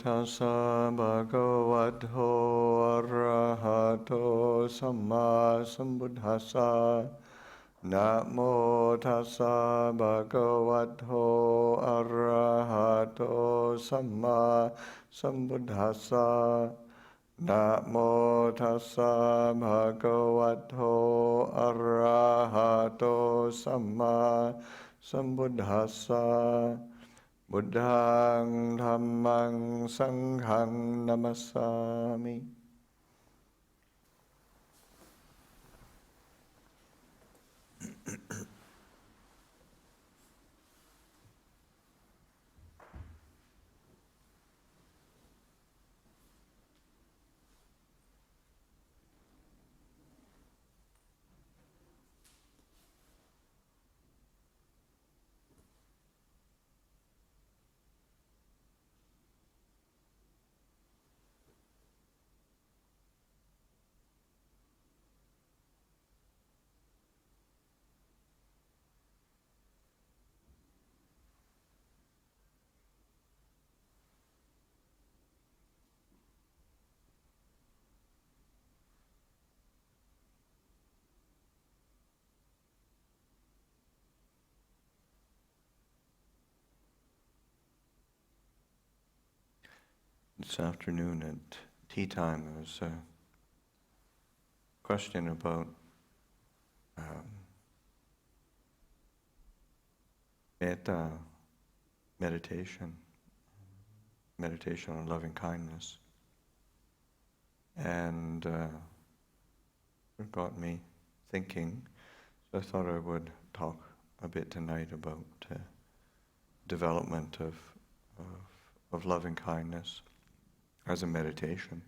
tassa bhagavato arahato samma sambuddhassa. Namo tassa bhagavato arahato samma sambuddhassa. Namo tassa bhagavato arahato samma sambuddhassa. Buddhang dhammang sanghang namassami. This afternoon at tea time, there was a question about metta meditation on loving kindness, and it got me thinking. So I thought I would talk a bit tonight about development of loving kindness as a meditation.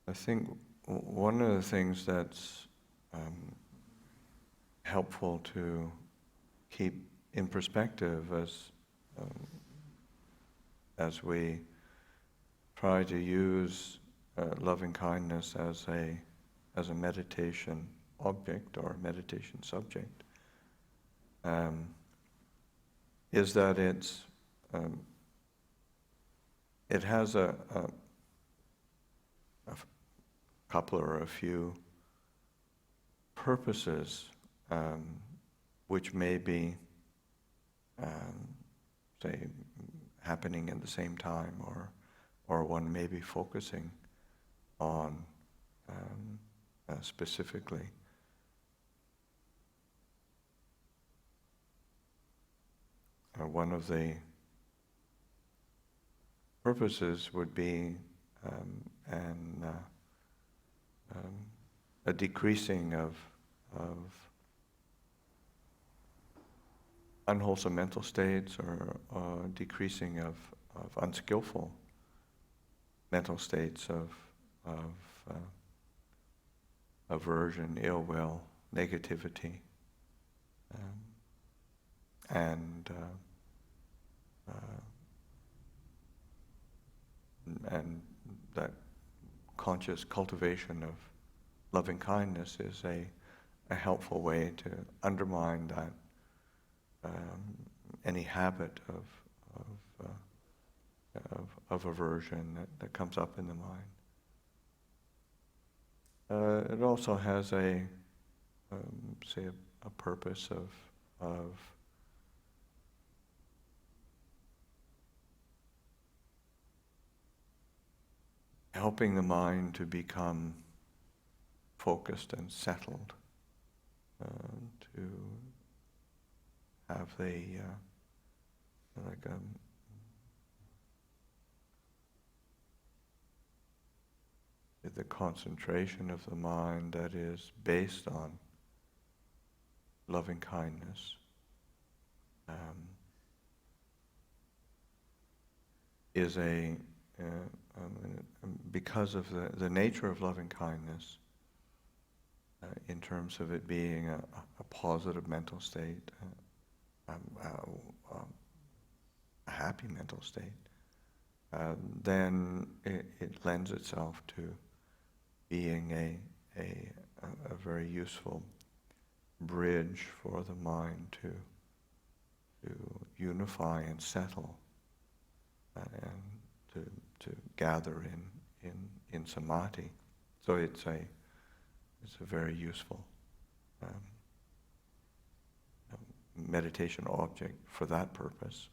I think one of the things that's helpful to keep in perspective as we try to use loving kindness as a meditation object or meditation subject, is that it has a couple or a few purposes which may be, say, happening at the same time, or one may be focusing on specifically. One of the purposes would be a decreasing of unwholesome mental states, or decreasing of unskillful mental states of aversion, ill will, negativity, and that conscious cultivation of loving kindness is a helpful way to undermine that any habit of aversion that comes up in the mind. It also has a purpose of helping the mind to become focused and settled, to have the concentration of the mind that is based on loving kindness. Is because of the nature of loving kindness, in terms of it being a positive mental state, a happy mental state, then it lends itself to being a very useful bridge for the mind to unify and settle, and to gather in samadhi. So it's a very useful meditation object for that purpose.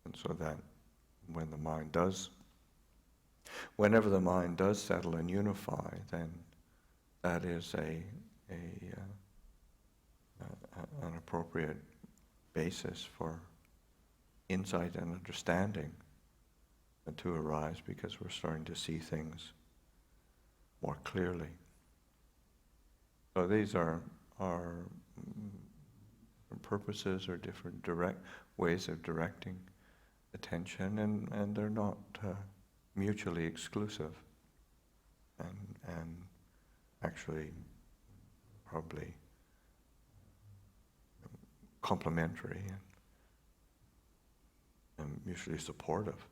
And so that whenever the mind does settle and unify, then that is an appropriate basis for insight and understanding to arise, because we're starting to see things more clearly. So these are purposes or different direct ways of directing attention, and they're not mutually exclusive, and actually probably complementary and mutually supportive.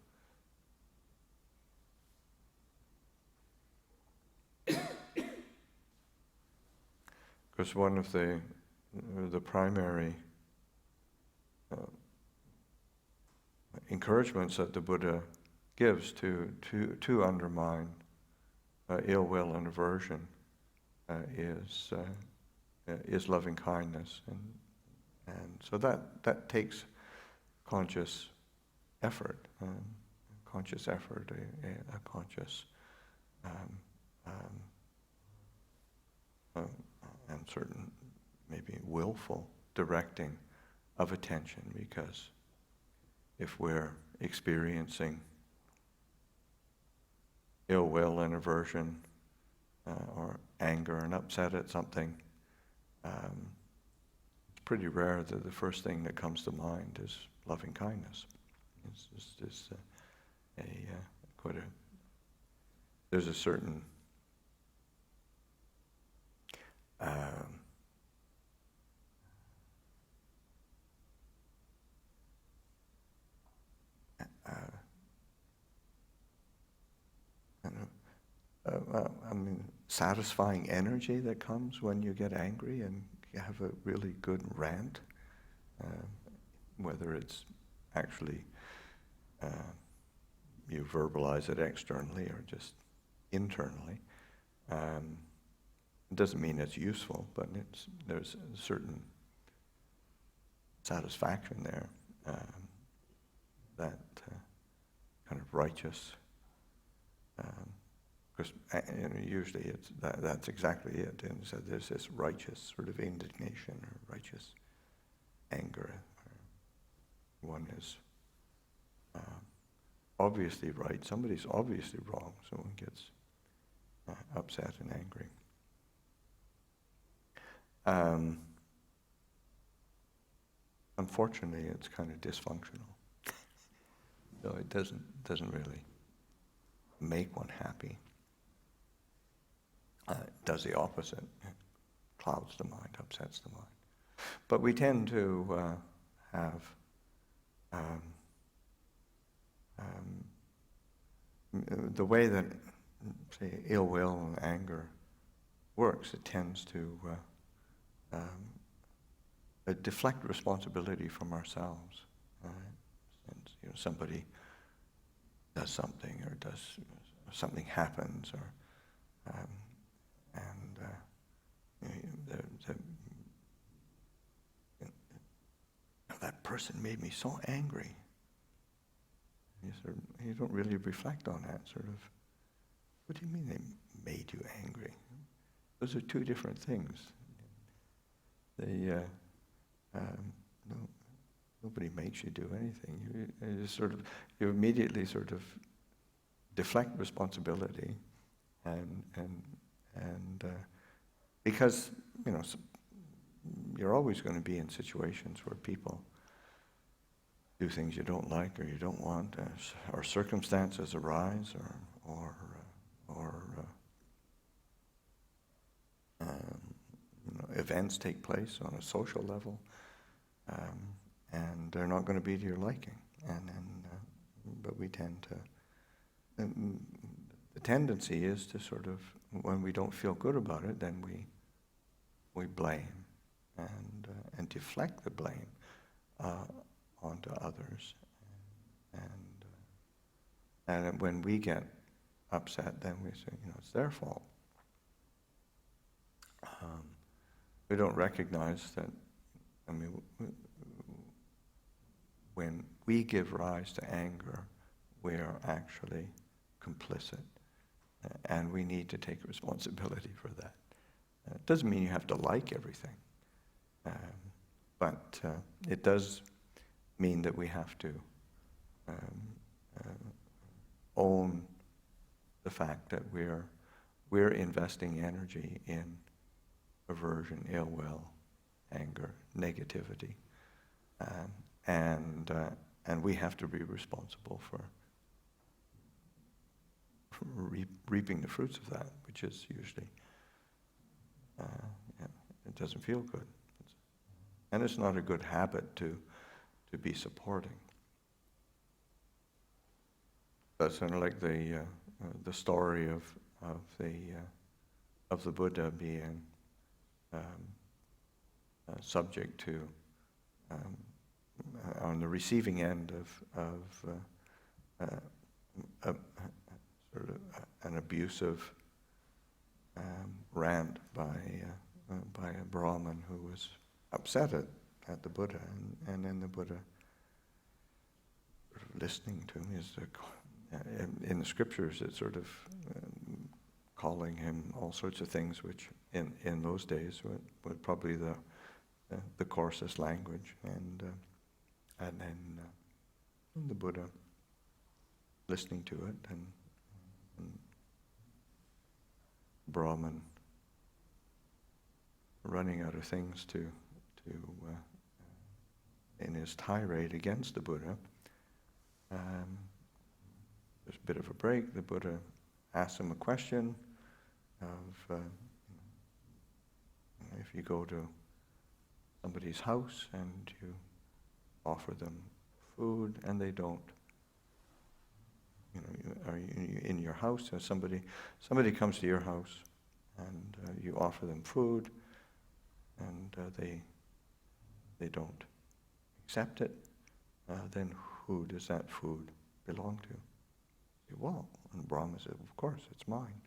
Because one of the primary encouragements that the Buddha gives to undermine ill will and aversion is loving kindness, and so that takes conscious effort, a conscious and certain maybe willful directing of attention, because if we're experiencing ill will and aversion or anger and upset at something, it's pretty rare that the first thing that comes to mind is loving kindness. There's a certain satisfying energy that comes when you get angry and you have a really good rant, whether it's actually you verbalize it externally or just internally. It doesn't mean it's useful, but there's a certain satisfaction there, that kind of righteous. Because usually that's exactly it. And so there's this righteous sort of indignation or righteous anger. One is obviously right. Somebody's obviously wrong. Someone gets upset and angry. Unfortunately, it's kind of dysfunctional. So it doesn't really make one happy. It does the opposite. It clouds the mind, upsets the mind. But we tend to have the way that, say, ill will and anger works, it tends to deflect responsibility from ourselves. And, somebody does something, or something happens, or that person made me so angry. You don't really reflect on that sort of. What do you mean they made you angry? Those are two different things. Nobody makes you do anything. You immediately sort of deflect responsibility, and because you're always going to be in situations where people do things you don't like or you don't want, or circumstances arise, or events take place on a social level, and they're not going to be to your liking, but we tend to. The tendency is to sort of, when we don't feel good about it, then we we blame and deflect the blame onto others. And when we get upset, then we say, it's their fault. We don't recognize that, when we give rise to anger, we are actually complicit. And we need to take responsibility for that. It doesn't mean you have to like everything. But it does mean that we have to own the fact that we're investing energy in aversion, ill will, anger, negativity, and we have to be responsible for reaping the fruits of that, which is usually it doesn't feel good, and it's not a good habit to be supporting. That's kind of like the story of the Buddha being subject to on the receiving end of sort of an abusive rant by a Brahmin who was upset at the Buddha, and then the Buddha sort of listening to him is in the scriptures it's sort of calling him all sorts of things which in those days were probably the coarsest language, and then the Buddha listening to it, and Brahman running out of things to in his tirade against the Buddha. There's a bit of a break. The Buddha asks him a question of if you go to somebody's house and you offer them food and they don't, are you in your house, and somebody comes to your house and you offer them food and they don't accept it, then who does that food belong to? Well, and Brahma said, of course, it's mine.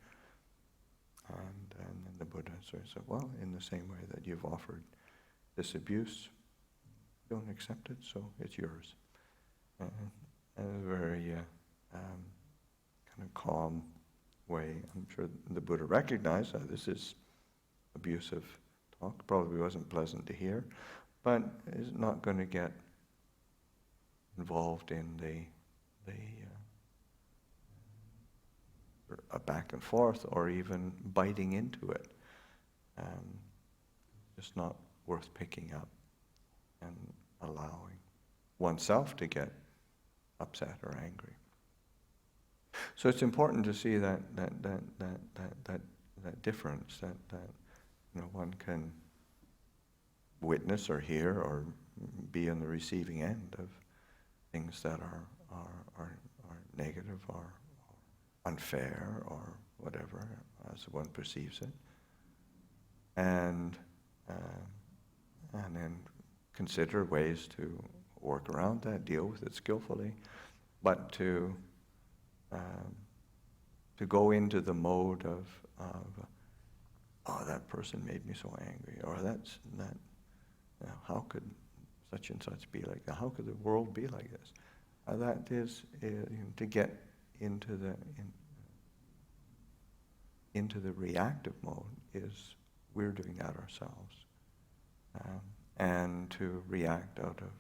And then the Buddha sort of said, well, in the same way that you've offered this abuse, you don't accept it, so it's yours. And a very kind of calm way. I'm sure the Buddha recognized that this is abusive talk. Probably wasn't pleasant to hear, but is not going to get involved in a back and forth or even biting into it. It's not worth picking up and allowing oneself to get upset or angry. So it's important to see that difference, that one can witness or hear or be on the receiving end of things that are negative or unfair or whatever, as one perceives it, and then consider ways to work around that, deal with it skillfully, but to go into the mode of oh, that person made me so angry, or how could such and such be like that? How could the world be like this? That is to get into the reactive mode is we're doing that ourselves, and to react out of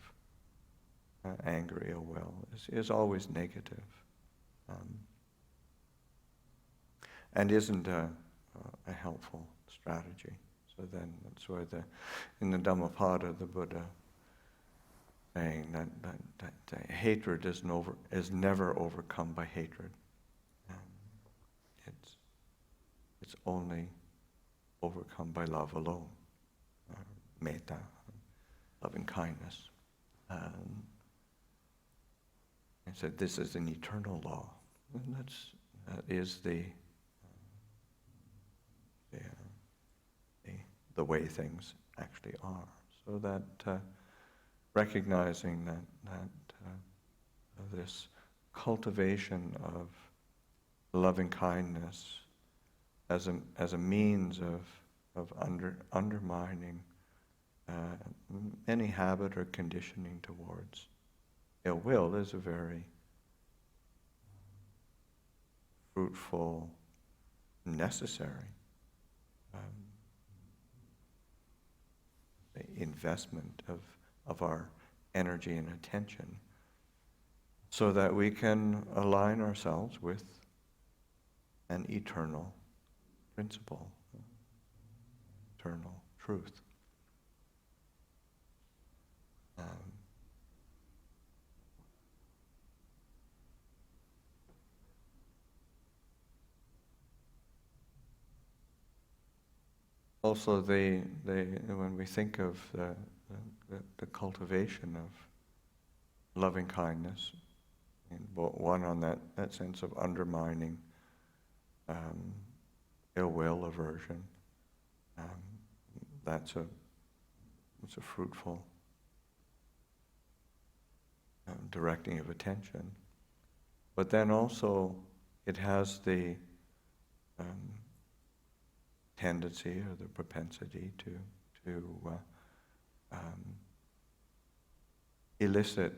anger, ill will is always negative, and isn't a helpful strategy. So then that's why in the Dhammapada the Buddha saying that hatred is never overcome by hatred. It's only overcome by love alone, metta, loving kindness. And said this is an eternal law, and that is the the way things actually are. So that recognizing that this cultivation of loving kindness as a means of undermining any habit or conditioning towards ill will is a very fruitful, necessary investment of our energy and attention, so that we can align ourselves with an eternal principle, eternal truth. Also, when we think of the cultivation of loving kindness, and one on that sense of undermining ill will, aversion, it's a fruitful directing of attention. But then also it has the tendency or the propensity to elicit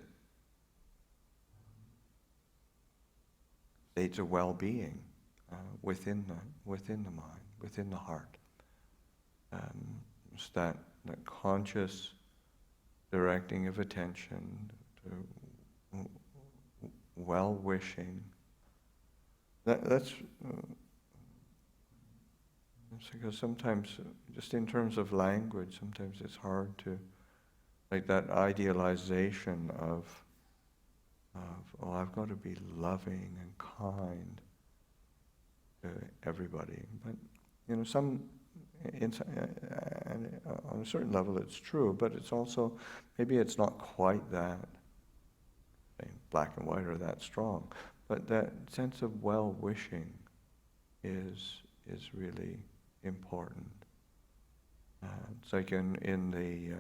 states of well-being within the mind, within the heart. It's that conscious directing of attention to well-wishing. That's because sometimes, just in terms of language, sometimes it's hard to, like that idealization of I've got to be loving and kind to everybody. But on a certain level it's true, but it's also, maybe it's not quite that black and white or that strong. But that sense of well-wishing is really important. It's like in the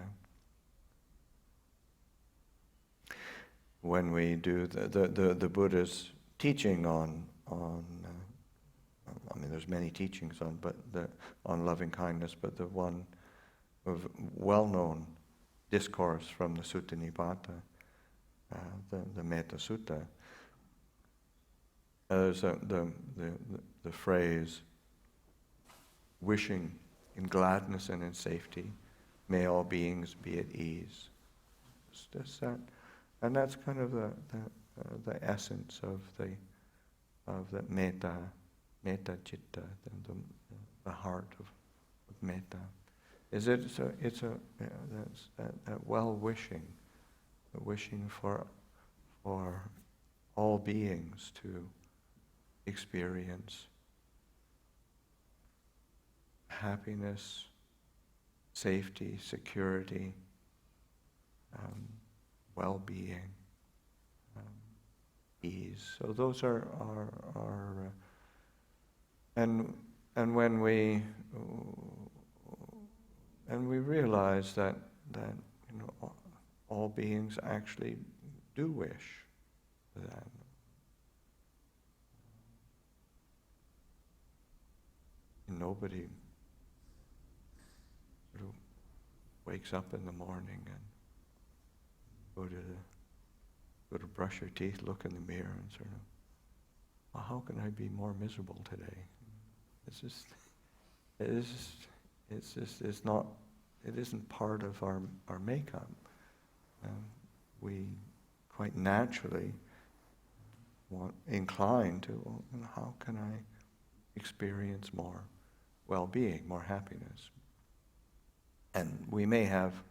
when we do the Buddha's teaching on I mean, there's many teachings on loving kindness, but the one of well-known discourse from the Sutta Nipata, the Metta Sutta, there's the phrase, wishing in gladness and in safety, may all beings be at ease. It's just that, and that's kind of the essence of the metta citta, the heart of metta. Is it's that well-wishing, the wishing for all beings to experience happiness, safety, security, well-being, ease. So those are and when we realize that all beings actually do wish that. Nobody sort of wakes up in the morning and go to brush your teeth, look in the mirror, and sort of, well, how can I be more miserable today? It isn't part of our makeup. We quite naturally incline to, well, how can I experience more well-being, more happiness? And we may have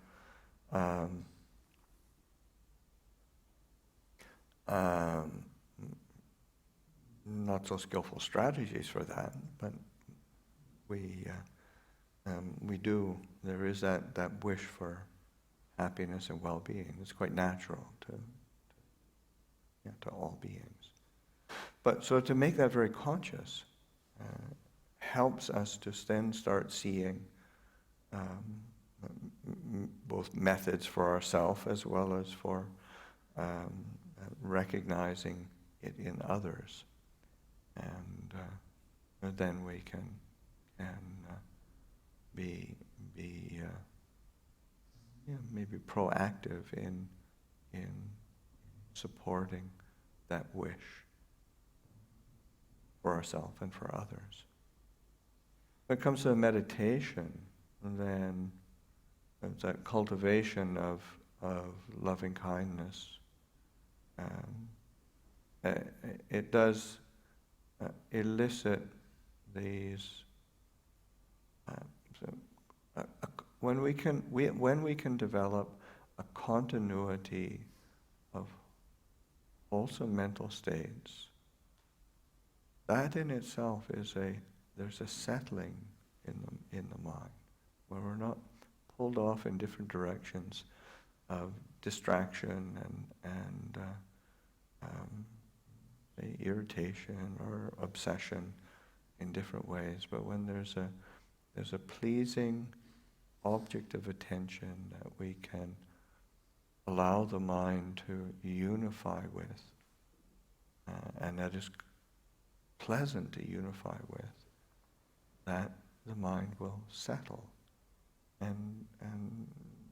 not so skillful strategies for that, but we do. There is that wish for happiness and well-being. It's quite natural to all beings. But so to make that very conscious helps us to then start seeing both methods for ourselves as well as for recognizing it in others, and then we can be maybe proactive in supporting that wish for ourselves and for others. When it comes to meditation, then that cultivation of loving kindness, it does elicit these. When we can develop a continuity of wholesome mental states, that in itself there's a settling in the mind, where we're not pulled off in different directions of distraction and irritation or obsession in different ways, but when there's a pleasing object of attention that we can allow the mind to unify with, and that is pleasant to unify with, that the mind will settle. And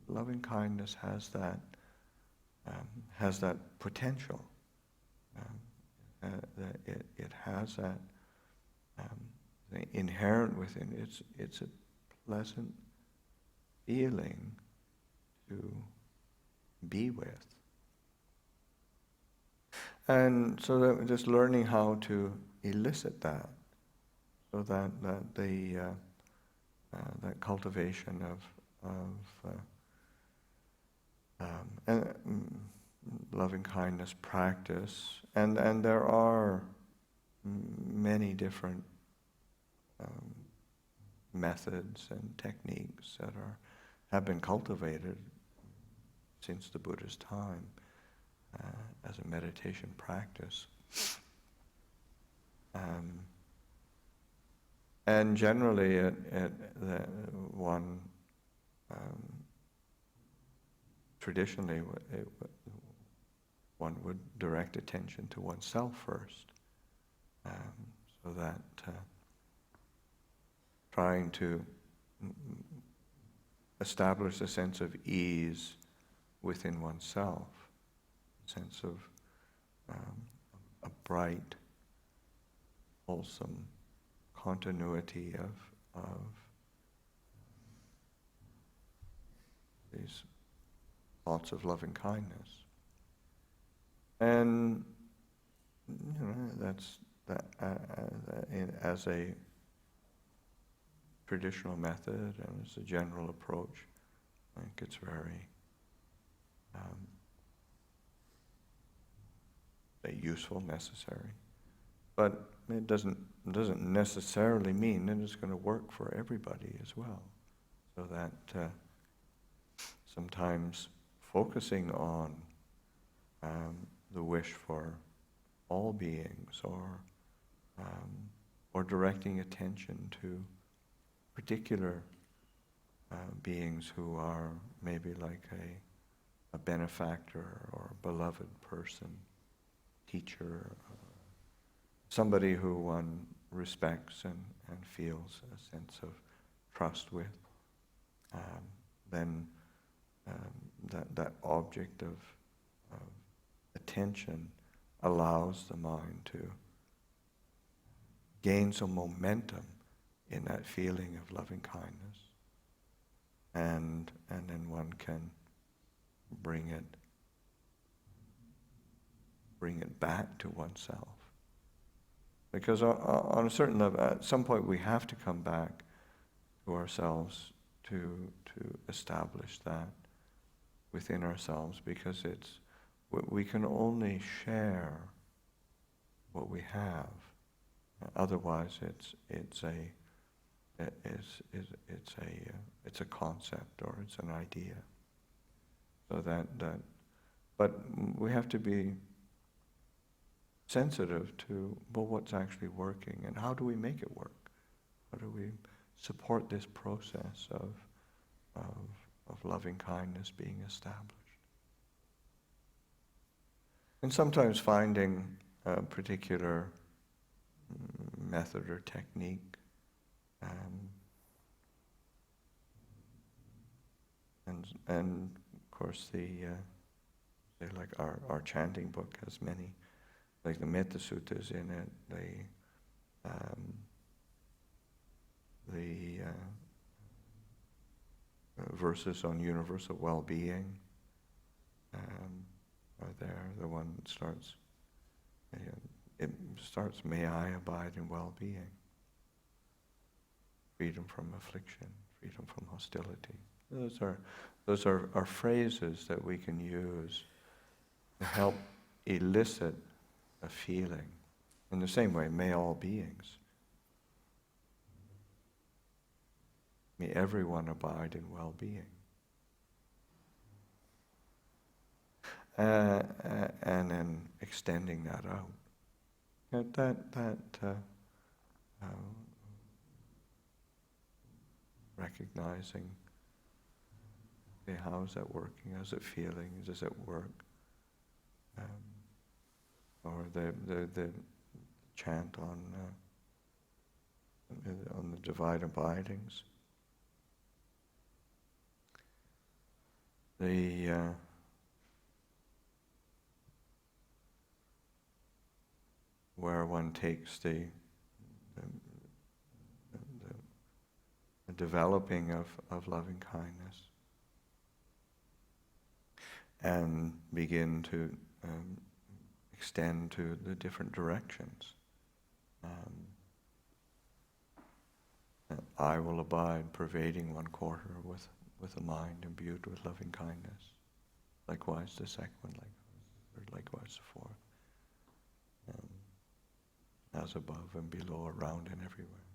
loving kindness has that potential. It has that inherent within it. It's a pleasant feeling to be with. And so that we're just learning how to elicit that, so that that cultivation of loving kindness practice, and there are many different methods and techniques that have been cultivated since the Buddha's time as a meditation practice. And generally, traditionally, one would direct attention to oneself first, so that trying to establish a sense of ease within oneself, a sense of a bright, wholesome continuity of these thoughts of loving kindness. And that's that as a traditional method and as a general approach, I think it's very useful, necessary. But it doesn't necessarily mean that it's going to work for everybody as well. So that sometimes focusing on the wish for all beings, or directing attention to particular beings who are maybe like a benefactor or a beloved person, teacher, somebody who one respects and feels a sense of trust with, then that object of attention allows the mind to gain some momentum in that feeling of loving kindness, and then one can bring it back to oneself. Because on a certain level, at some point we have to come back to ourselves to establish that within ourselves, because we can only share what we have. Otherwise, it's a concept, or it's an idea. So but we have to be sensitive to, well, what's actually working, and how do we make it work? How do we support this process of of loving kindness being established. And sometimes finding a particular method or technique, and of course like our chanting book has many, like the Metta Sutta is in it, the verses on universal well-being are there. The one that starts, may I abide in well-being, freedom from affliction, freedom from hostility. Those are phrases that we can use to help elicit a feeling. In the same way, may all beings, may everyone abide in well-being. And then extending that out. Recognizing, okay, how is that working? How's it feeling? Does it work? Or the chant on the divine abidings. Where one takes the developing of loving kindness and begin to extend to the different directions. I will abide, pervading one quarter with a mind imbued with loving kindness. Likewise the second one, likewise the fourth. As above and below, around and everywhere.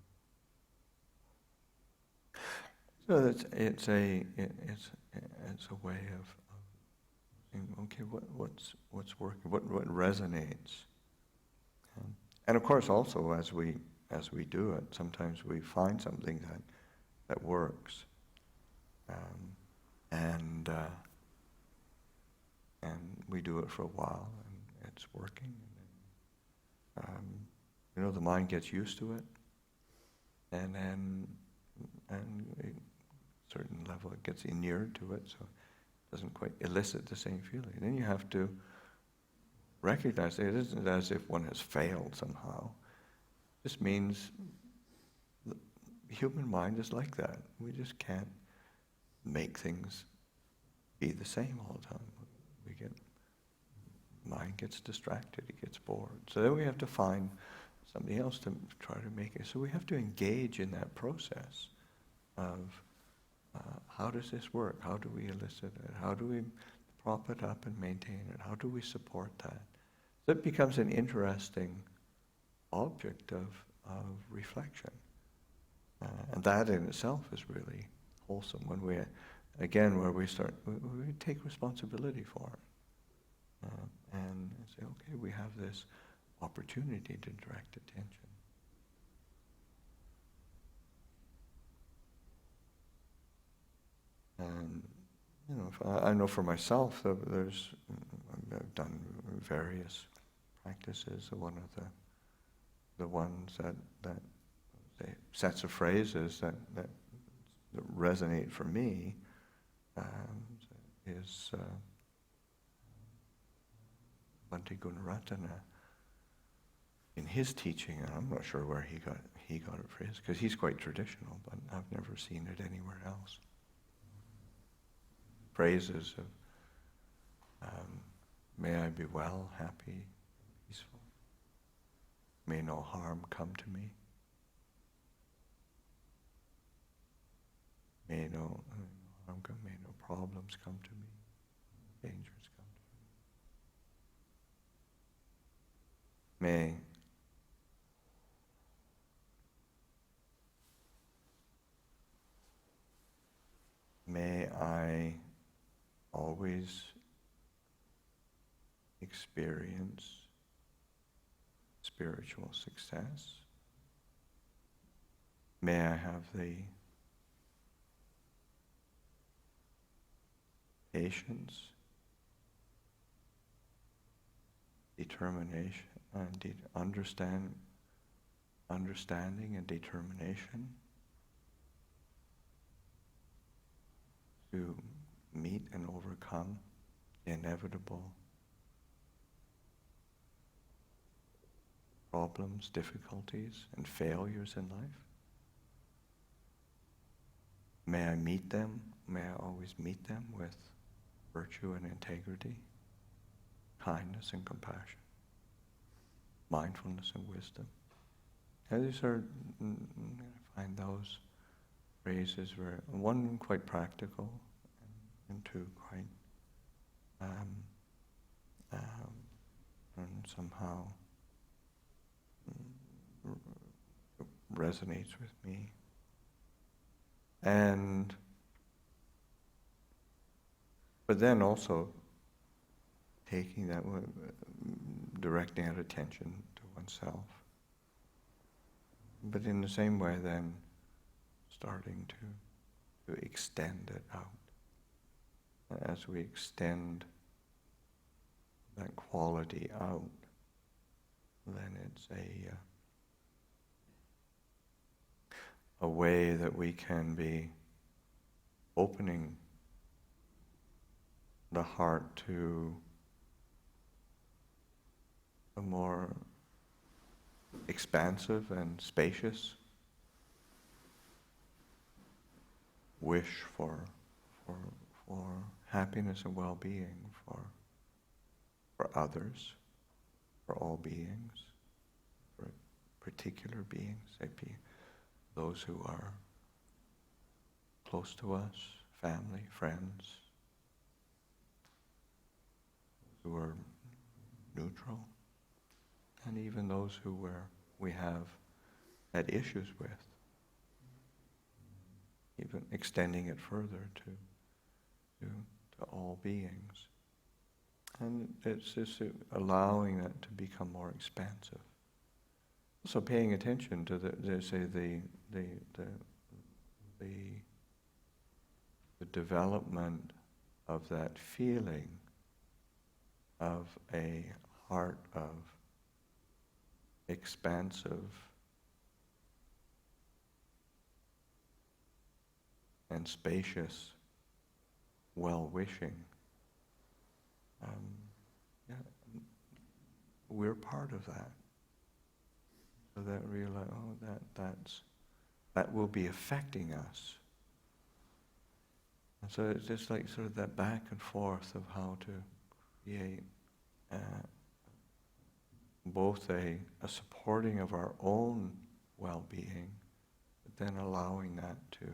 So it's a way of saying, okay, what's working, what resonates, and of course also as we do it, sometimes we find something that works, and we do it for a while and it's working. The mind gets used to it, and then a certain level it gets inured to it, so it doesn't quite elicit the same feeling. Then you have to recognize that it isn't as if one has failed somehow. This means the human mind is like that. We just can't make things be the same all the time. Mind gets distracted, it gets bored. So then we have to find something else to try to make it. So we have to engage in that process of how does this work? How do we elicit it? How do we prop it up and maintain it? How do we support that? So it becomes an interesting object of reflection. And that in itself is really wholesome when we take responsibility for it. And say, okay, we have this opportunity to direct attention. And I know for myself that I've done various practices. One of the ones that sets of phrases that resonate for me is Bhante Gunaratana, in his teaching, and I'm not sure where he got it for his, because he's quite traditional, but I've never seen it anywhere else. Phrases of may I be well, happy, peaceful. May no harm come to me. May no harm come, may no problems come to me, dangers come to me. May I always experience spiritual success. May I have the patience, determination, and understanding and determination to meet and overcome the inevitable problems, difficulties, and failures in life. May I meet them, may I always meet them with virtue and integrity, kindness and compassion, mindfulness and wisdom. And these are, I find those phrases very, one quite practical, and two quite, and somehow resonates with me. But then also taking that, directing that attention to oneself. But in the same way then starting to extend it out. As we extend that quality out, then it's a way that we can be opening the heart to a more expansive and spacious wish for happiness and well-being for others, for all beings, for particular beings, those who are close to us, family, friends, who are neutral, and even those who we have had issues with, even extending it further to all beings. And it's just allowing that to become more expansive. So paying attention to the development of that feeling of a heart of expansive and spacious well-wishing. We're part of that. So that realize, that will be affecting us. And so it's just like sort of that back and forth of how to create both a supporting of our own well-being, but then allowing that to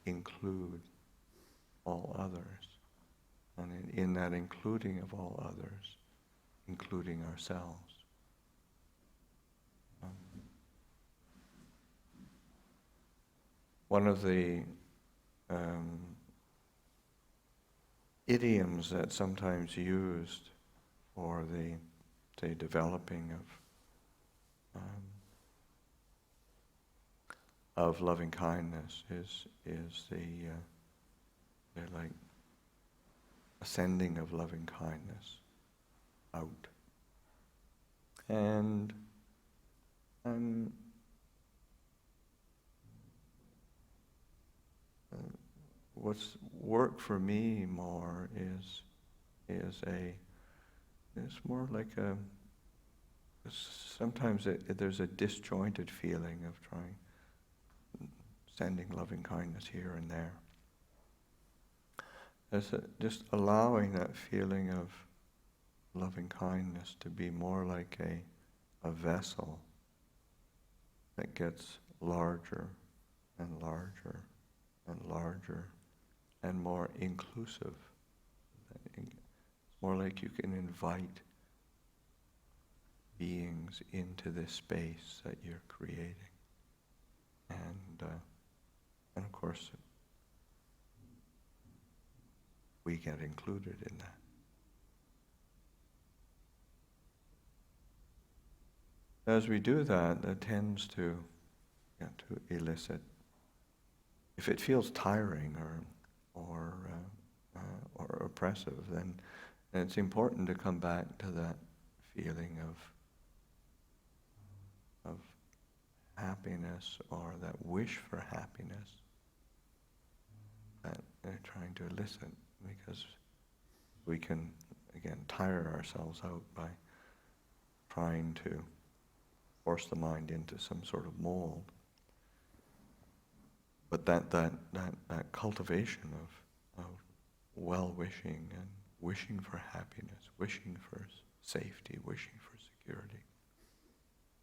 include all others. And in that including of all others, including ourselves. One of the idioms that's sometimes used for the, say, developing of loving kindness is the like ascending of loving kindness out. And what's worked for me more is it's more like sometimes there's a disjointed feeling of trying sending loving kindness here and there. Just allowing that feeling of loving kindness to be more like a vessel that gets larger and larger and larger and more inclusive. It's more like you can invite beings into this space that you're creating. And of course, we get included in that. As we do that, that tends to elicit, if it feels tiring or or oppressive, then it's important to come back to that feeling of happiness, or that wish for happiness that they're trying to elicit, because we can, again, tire ourselves out by trying to force the mind into some sort of mold. But that cultivation of well-wishing and wishing for happiness, wishing for safety, wishing for security,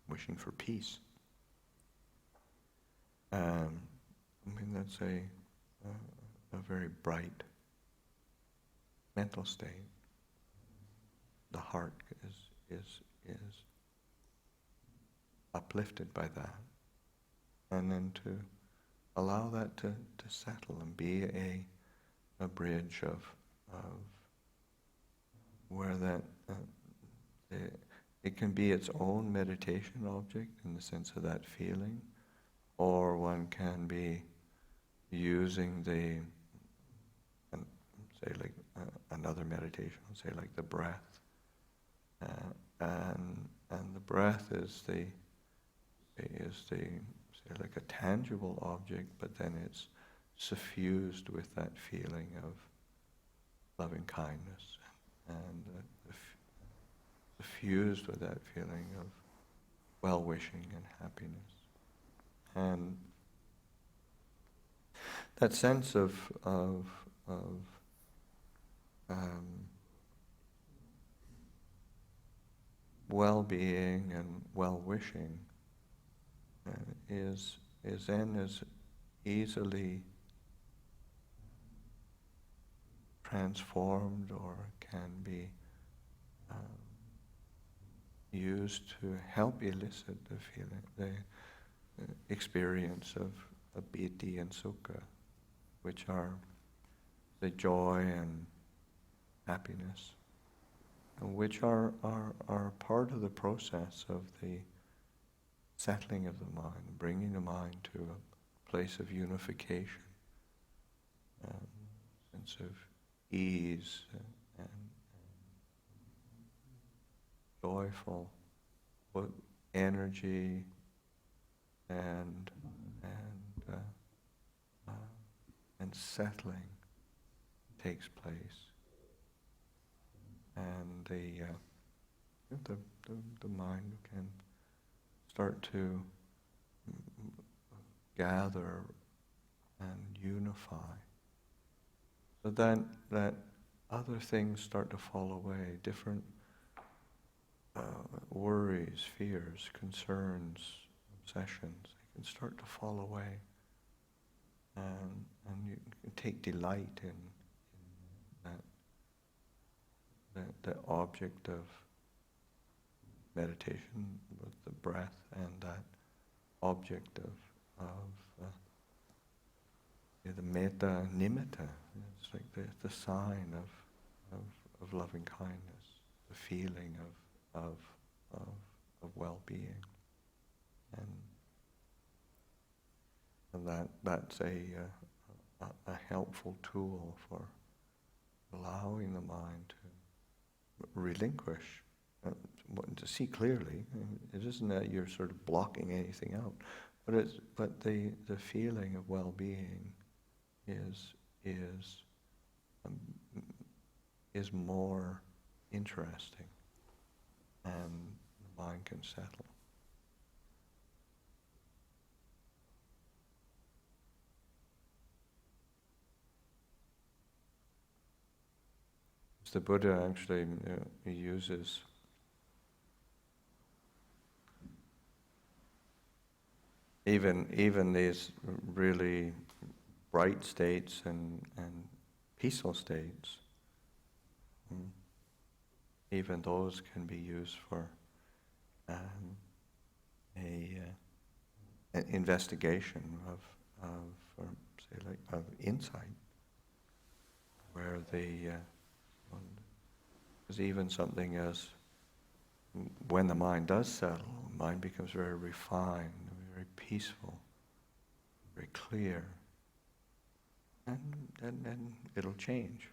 wishing for peace. That's a very bright mental state. The heart is uplifted by that, and then to allow that to settle and be a bridge of where that it can be its own meditation object in the sense of that feeling, or one can be using say like another meditation, say like the breath, and the breath is say like a tangible object, but then it's suffused with that feeling of loving kindness, and suffused with that feeling of well-wishing and happiness. And that sense of well-being and well-wishing is then as easily transformed, or can be used to help elicit the feeling, the experience of piti and sukha, which are the joy and happiness, and which are part of the process of the settling of the mind, bringing the mind to a place of unification, sense of ease and joyful energy and settling takes place, and the mind can start to gather and unify, so that other things start to fall away, different worries, fears, concerns, obsessions, they can start to fall away, and you can take delight in the object of meditation with the breath, and that object of the metta nimitta. It's like the sign of loving kindness, the feeling of well-being, and that's a helpful tool for allowing the mind to relinquish, to see clearly. It isn't that you're sort of blocking anything out, but the feeling of well-being is more interesting, and the mind can settle. The Buddha actually uses even these really bright states and peaceful states, even those can be used for an investigation of insight, where there's even something as when the mind does settle, the mind becomes very refined, very peaceful, very clear. and it'll change.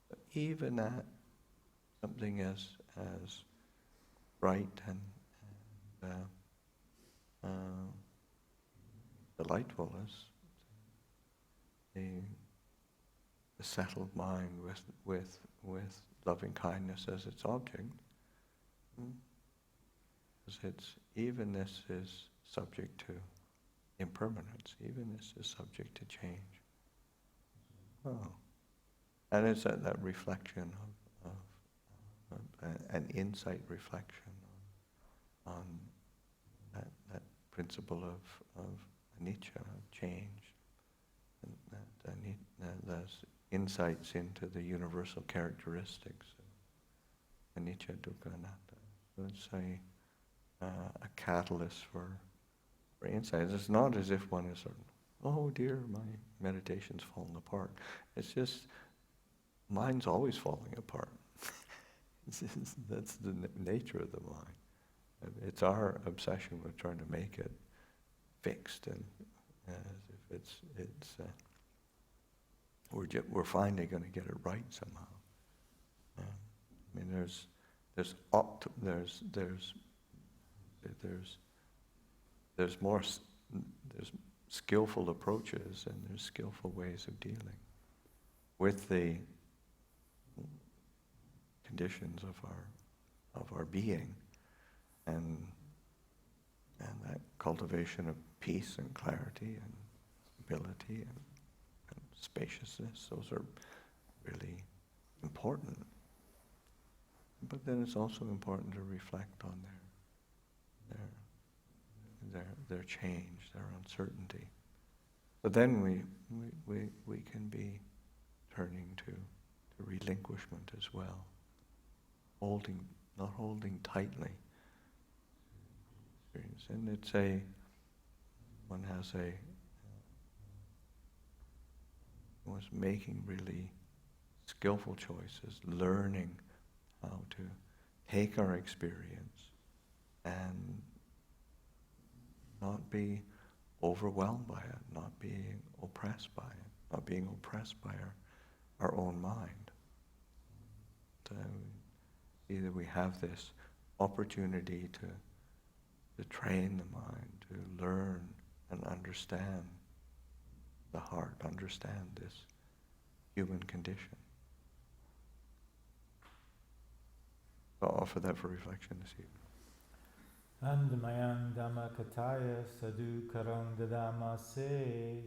But even at something as bright and delightful as the settled mind with loving kindness as its object, because even this is subject to impermanence. Even this is subject to change. Oh, and it's that reflection of an insight reflection on that principle of anicca, of change, and those insights into the universal characteristics of anicca, dukkha, anatta. So it's a catalyst for insight. It's not as if one is sort of, oh dear, my meditation's fallen apart. It's just, mine's always falling apart. That's the nature of the mind. It's our obsession with trying to make it fixed, and as if we're finally going to get it right somehow. I mean, there's skillful approaches and there's skillful ways of dealing with the conditions of our being, and that cultivation of peace and clarity and stability and spaciousness. Those are really important. But then it's also important to reflect on their change, their uncertainty. But then we can be turning to relinquishment as well, not holding tightly. And one's making really skillful choices, learning how to take our experience and not be overwhelmed by it, not being oppressed by it, not being oppressed by our own mind. So either we have this opportunity to train the mind, to learn and understand the heart, understand this human condition. I'll offer that for reflection this evening. Undermining Dhamma Kataya Sadhu Karang Dadama Se